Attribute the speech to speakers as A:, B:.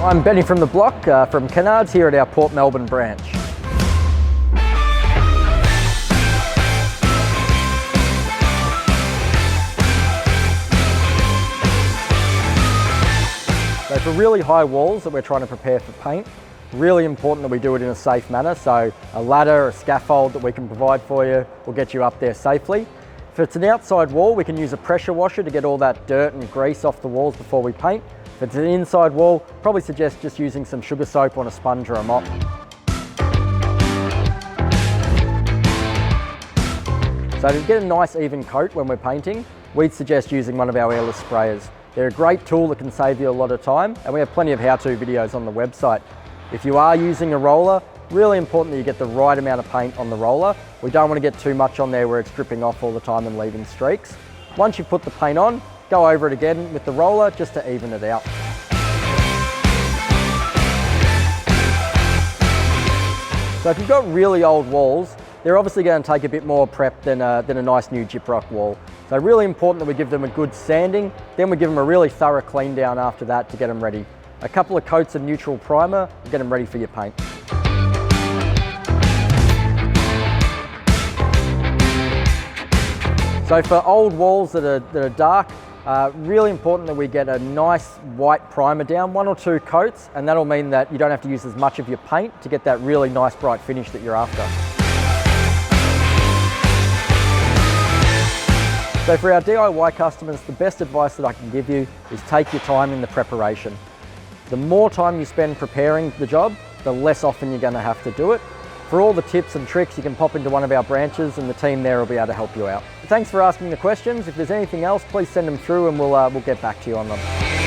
A: I'm Benny from the block, from Kennards here at our Port Melbourne branch. So for really high walls that we're trying to prepare for paint, really important that we do it in a safe manner. So a ladder, a scaffold that we can provide for you will get you up there safely. If it's an outside wall, we can use a pressure washer to get all that dirt and grease off the walls before we paint. If it's an inside wall, probably suggest just using some sugar soap on a sponge or a mop. So to get a nice even coat when we're painting, we'd suggest using one of our airless sprayers. They're a great tool that can save you a lot of time, and we have plenty of how-to videos on the website. If you are using a roller, really important that you get the right amount of paint on the roller. We don't want to get too much on there where it's dripping off all the time and leaving streaks. Once you put the paint on, go over it again with the roller just to even it out. So if you've got really old walls, they're obviously going to take a bit more prep than a nice new gyprock wall. So really important that we give them a good sanding, then we give them a really thorough clean down after that to get them ready. A couple of coats of neutral primer will get them ready for your paint. So for old walls that are dark, really important that we get a nice white primer down, 1 or 2 coats, and that'll mean that you don't have to use as much of your paint to get that really nice bright finish that you're after. So for our DIY customers, the best advice that I can give you is take your time in the preparation. The more time you spend preparing the job, the less often you're going to have to do it. For all the tips and tricks, you can pop into one of our branches and the team there will be able to help you out. Thanks for asking the questions. If there's anything else, please send them through and we'll get back to you on them.